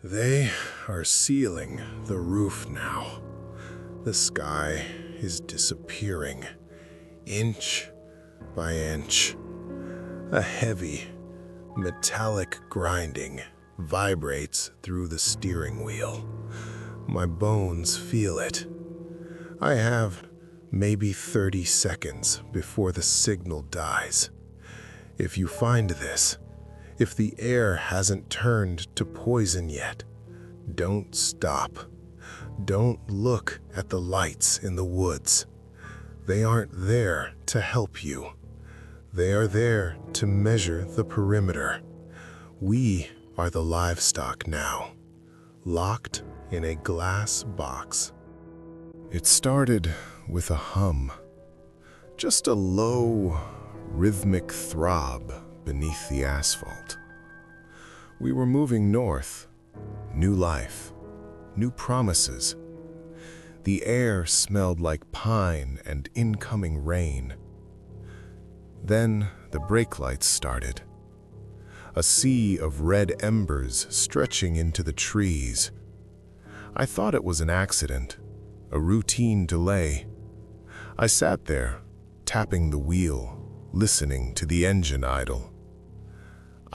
They are sealing the roof now. The sky is disappearing, inch by inch. A heavy, metallic grinding vibrates through the steering wheel. My bones feel it. I have maybe 30 seconds before the signal dies. If you find this, if the air hasn't turned to poison yet, don't stop. Don't look at the lights in the woods. They aren't there to help you. They are there to measure the perimeter. We are the livestock now, locked in a glass box. It started with a hum, just a low, rhythmic throb beneath the asphalt. We were moving north, new life, new promises. The air smelled like pine and incoming rain. Then the brake lights started. A sea of red embers stretching into the trees. I thought it was an accident, a routine delay. I sat there, tapping the wheel, listening to the engine idle.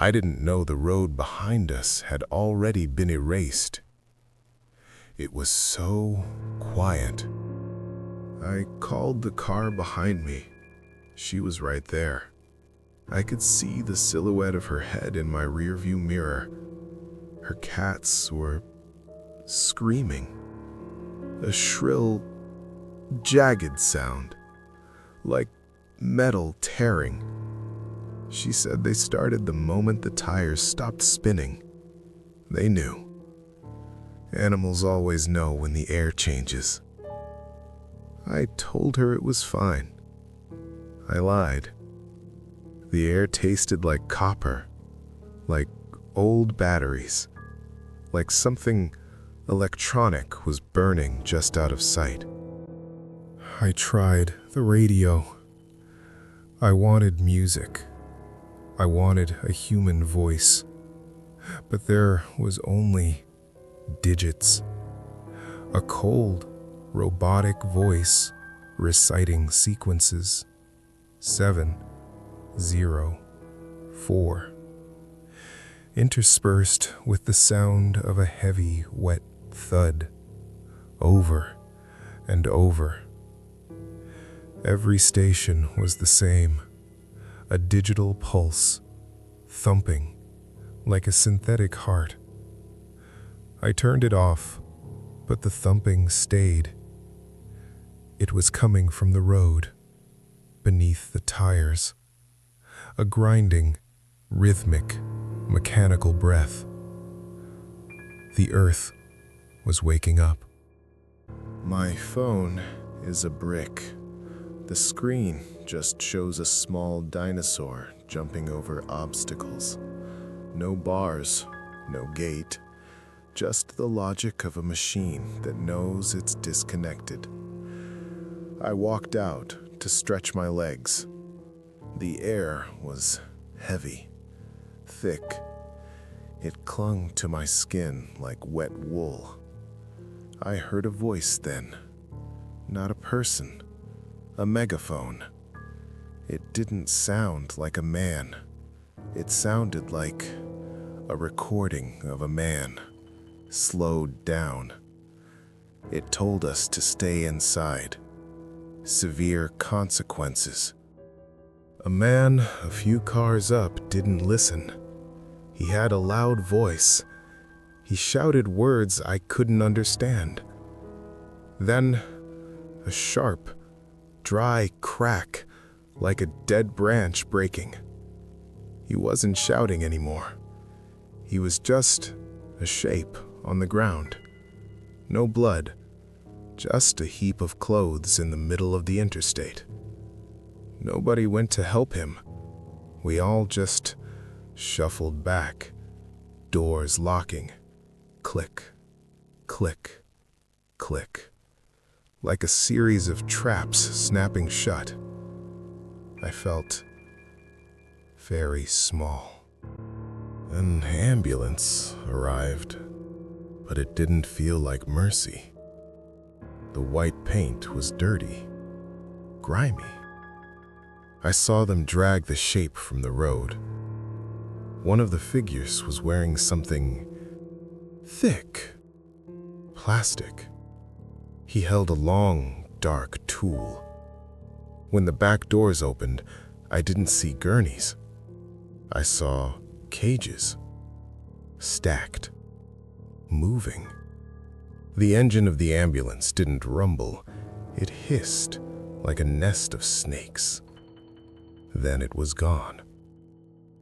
I didn't know the road behind us had already been erased. It was so quiet. I called the car behind me. She was right there. I could see the silhouette of her head in my rearview mirror. Her cats were screaming. A shrill, jagged sound, like metal tearing. She said they started the moment the tires stopped spinning. They knew. Animals always know when the air changes. I told her it was fine. I lied. The air tasted like copper, like old batteries, like something electronic was burning just out of sight. I tried the radio. I wanted music. I wanted a human voice. But there was only digits. A cold, robotic voice reciting sequences. 7, 0, 4. Interspersed with the sound of a heavy, wet thud. Over and over. Every station was the same. A digital pulse, thumping like a synthetic heart. I turned it off, but the thumping stayed. It was coming from the road, beneath the tires. A grinding, rhythmic, mechanical breath. The earth was waking up. My phone is a brick. The screen just shows a small dinosaur jumping over obstacles. No bars, no gate, just the logic of a machine that knows it's disconnected. I walked out to stretch my legs. The air was heavy, thick. It clung to my skin like wet wool. I heard a voice then, not a person. A megaphone. It didn't sound like a man. It sounded like a recording of a man, slowed down. It told us to stay inside. Severe consequences. A man a few cars up didn't listen. He had a loud voice. He shouted words I couldn't understand. Then, a sharp, dry crack, like a dead branch breaking. He wasn't shouting anymore. He was just a shape on the ground. No blood, just a heap of clothes in the middle of the interstate. Nobody went to help him. We all just shuffled back, doors locking. Click, click, click. Like a series of traps snapping shut. I felt very small. An ambulance arrived. but it didn't feel like mercy. The white paint was dirty, grimy. I saw them drag the shape from the road. One of the figures was wearing something thick, plastic. He held a long, dark tool. When the back doors opened, I didn't see gurneys. I saw cages, stacked, moving. The engine of the ambulance didn't rumble. It hissed like a nest of snakes. Then it was gone,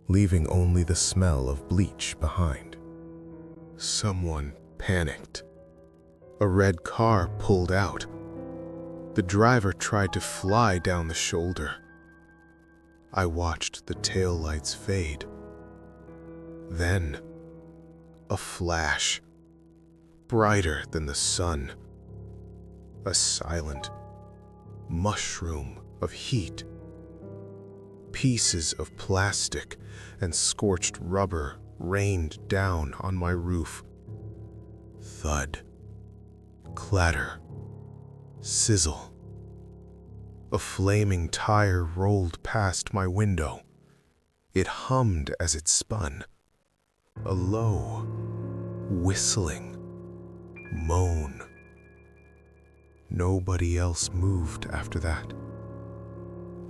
leaving only the smell of bleach behind. Someone panicked. A red car pulled out. The driver tried to fly down the shoulder. I watched the taillights fade. Then, a flash, brighter than the sun. A silent mushroom of heat. Pieces of plastic and scorched rubber rained down on my roof. Thud, clatter, sizzle. A flaming tire rolled past my window. It hummed as it spun. A low, whistling moan. Nobody else moved after that.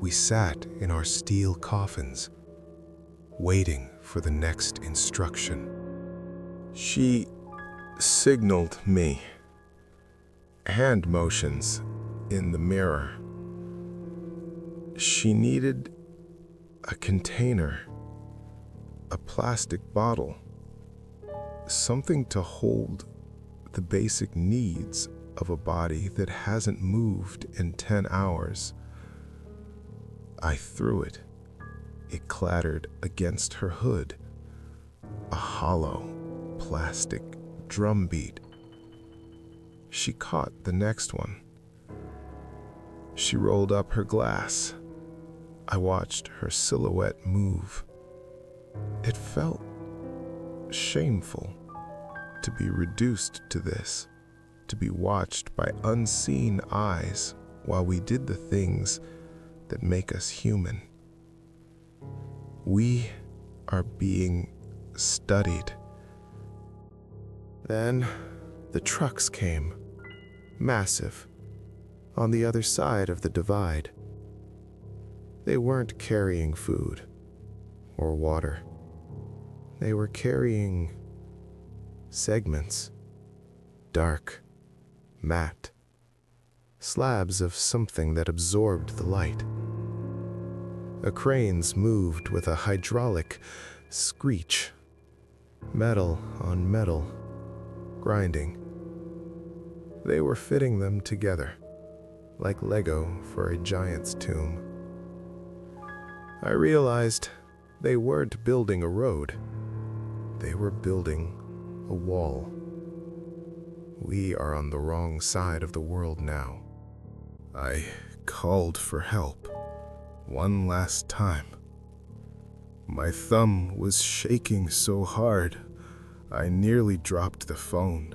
We sat in our steel coffins, waiting for the next instruction. She signaled me, hand motions in the mirror. She needed a container, a plastic bottle, something to hold the basic needs of a body that hasn't moved in 10 hours. I threw it. It clattered against her hood, a hollow plastic drumbeat. She caught the next one. She rolled up her glass. I watched her silhouette move. It felt shameful to be reduced to this, to be watched by unseen eyes while we did the things that make us human. We are being studied. Then the trucks came, massive, on the other side of the divide. They weren't carrying food or water. They were carrying segments, dark, matte, slabs of something that absorbed the light. The cranes moved with a hydraulic screech, metal on metal, grinding. They were fitting them together, like Lego for a giant's tomb. I realized they weren't building a road. They were building a wall. We are on the wrong side of the world now. I called for help one last time. My thumb was shaking so hard, I nearly dropped the phone.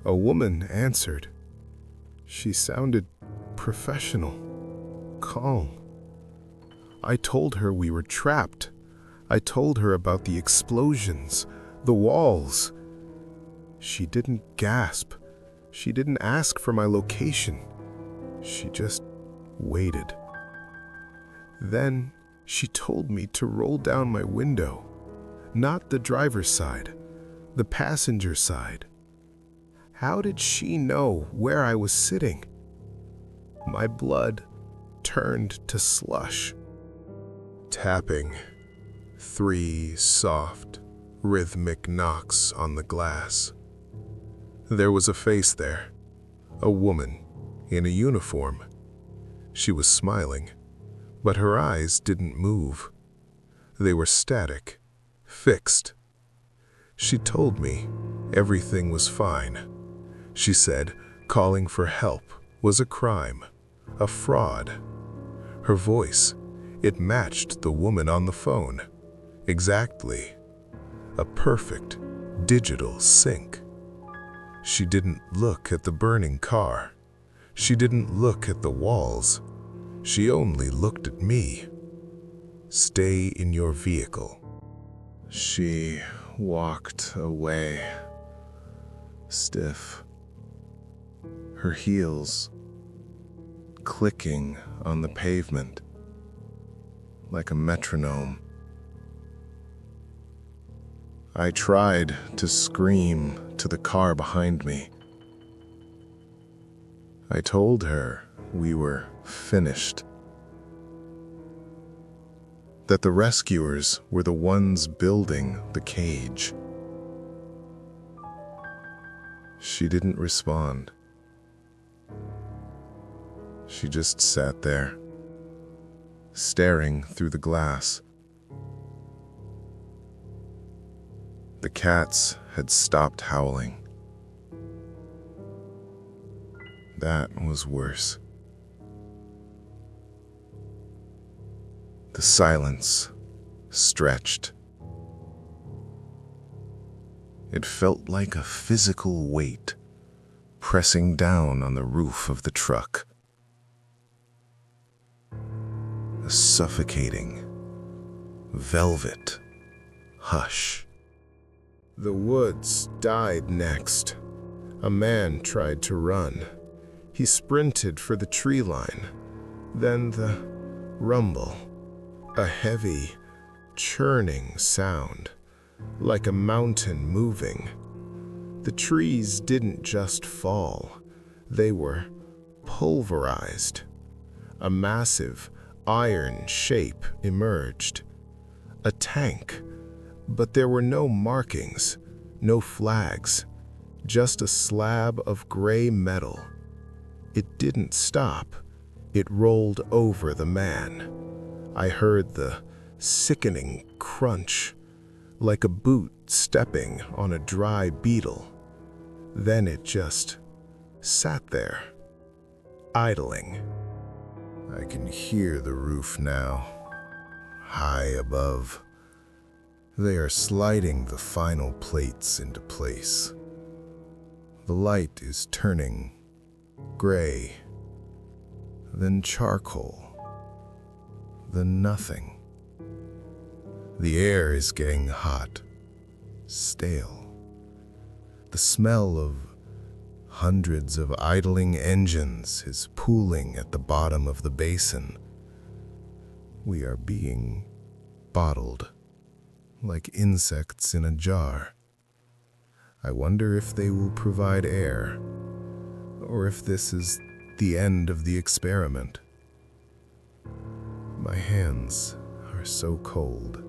A woman answered. She sounded professional, calm. I told her we were trapped. I told her about the explosions, the walls. She didn't gasp. She didn't ask for my location. She just waited. Then she told me to roll down my window, not the driver's side, the passenger side. How did she know where I was sitting? My blood turned to slush. Tapping, 3 soft, rhythmic knocks on the glass. There was a face there, a woman in a uniform. She was smiling, but her eyes didn't move. They were static, fixed. She told me everything was fine. She said calling for help was a crime, a fraud. Her voice, it matched the woman on the phone. Exactly. A perfect, digital sync. She didn't look at the burning car. She didn't look at the walls. She only looked at me. Stay in your vehicle. She walked away, stiff, her heels clicking on the pavement like a metronome. I tried to scream to the car behind me. I told her we were finished, that the rescuers were the ones building the cage. She didn't respond. She just sat there, staring through the glass. The cats had stopped howling. That was worse. The silence stretched. It felt like a physical weight pressing down on the roof of the truck. A suffocating, velvet hush. The woods died next. A man tried to run. He sprinted for the tree line. Then the rumble. A heavy, churning sound, like a mountain moving. The trees didn't just fall, they were pulverized. A massive, iron shape emerged. A tank, but there were no markings, no flags, just a slab of gray metal. It didn't stop, it rolled over the man. I heard the sickening crunch, like a boot stepping on a dry beetle. Then it just sat there, idling. I can hear the roof now, high above. They are sliding the final plates into place. The light is turning gray, then charcoal, then nothing. The air is getting hot, stale. The smell of hundreds of idling engines is pooling at the bottom of the basin. We are being bottled, like insects in a jar. I wonder if they will provide air, or if this is the end of the experiment. My hands are so cold,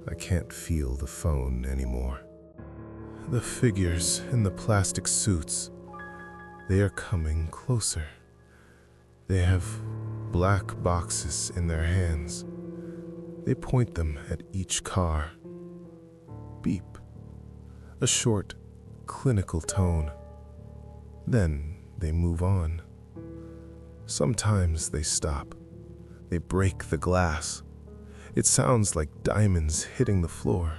I can't feel the phone anymore. The figures in the plastic suits, they are coming closer. They have black boxes in their hands. They point them at each car. Beep. A short, clinical tone. Then they move on. Sometimes they stop. They break the glass. It sounds like diamonds hitting the floor.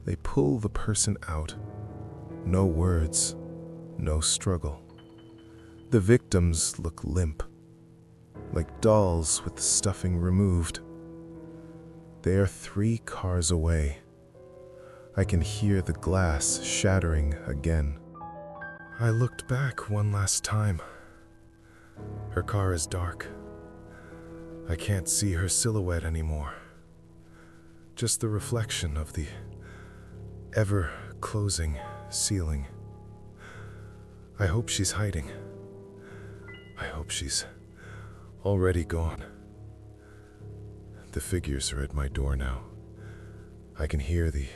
They pull the person out. No words, no struggle. The victims look limp, like dolls with the stuffing removed. They are 3 cars away. I can hear the glass shattering again. I looked back one last time. Her car is dark. I can't see her silhouette anymore. Just the reflection of the ever-closing ceiling. I hope she's hiding. I hope she's already gone. The figures are at my door now. I can hear the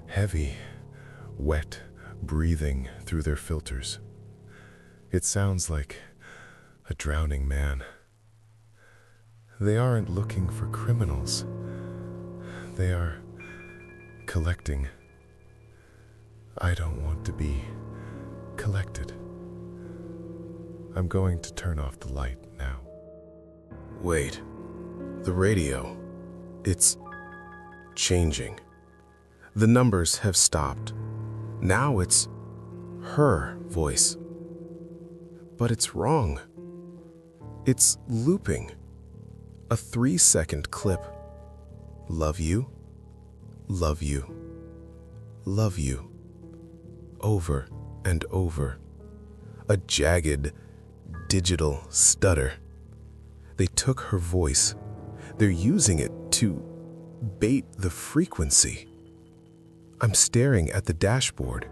heavy, wet breathing through their filters. It sounds like a drowning man. They aren't looking for criminals. They are collecting. I don't want to be collected. I'm going to turn off the light now. Wait, the radio. It's changing. The numbers have stopped. Now it's her voice. But it's wrong. It's looping. A 3-second clip. Love you, love you, love you. Over and over. A jagged, digital stutter. They took her voice. They're using it to bait the frequency. I'm staring at the dashboard.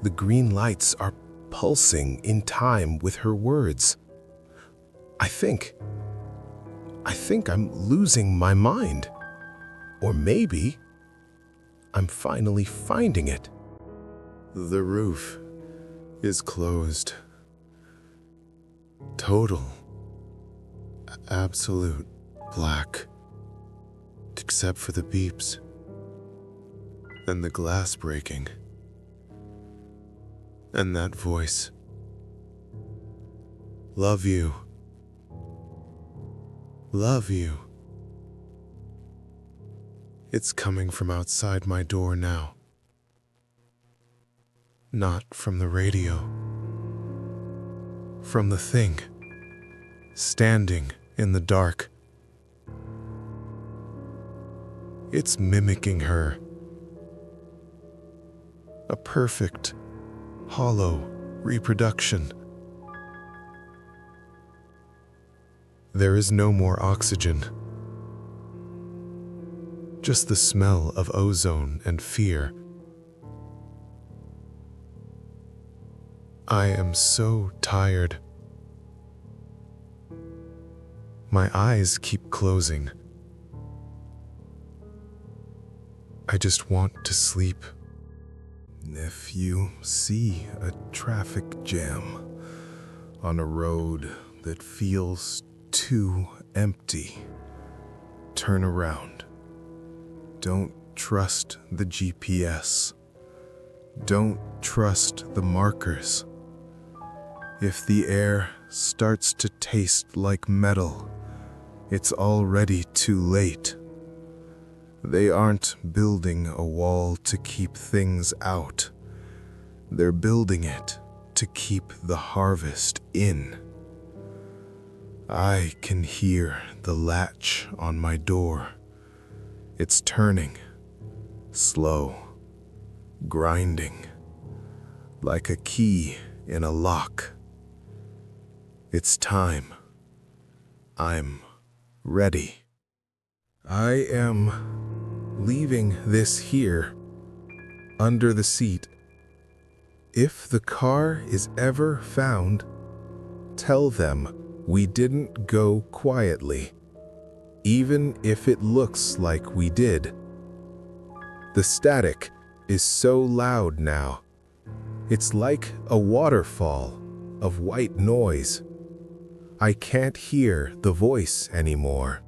The green lights are pulsing in time with her words. I think I'm losing my mind. Or maybe I'm finally finding it. The roof is closed. Total, absolute black, except for the beeps and the glass breaking and that voice. Love you. Love you. It's coming from outside my door now. Not from the radio. From the thing, standing in the dark. It's mimicking her. A perfect, hollow reproduction. There is no more oxygen. Just the smell of ozone and fear. I am so tired. My eyes keep closing. I just want to sleep. If you see a traffic jam on a road that feels too empty, turn around. Don't trust the GPS. Don't trust the markers. If the air starts to taste like metal, it's already too late. They aren't building a wall to keep things out. They're building it to keep the harvest in. I can hear the latch on my door. It's turning, slow, grinding, like a key in a lock. It's time. I'm ready. I am leaving this here, under the seat. If the car is ever found, tell them we didn't go quietly, even if it looks like we did. The static is so loud now. It's like a waterfall of white noise. I can't hear the voice anymore.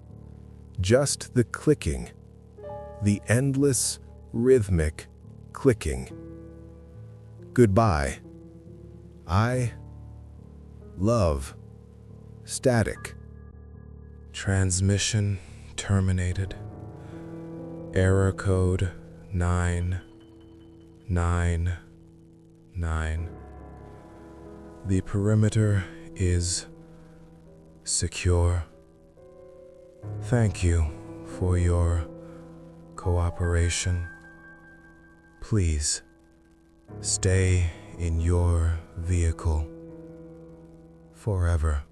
Just the clicking, the endless, rhythmic clicking. Goodbye. I love static. Transmission terminated. Error code 999. The perimeter is secure. Thank you for your cooperation. Please stay in your vehicle forever.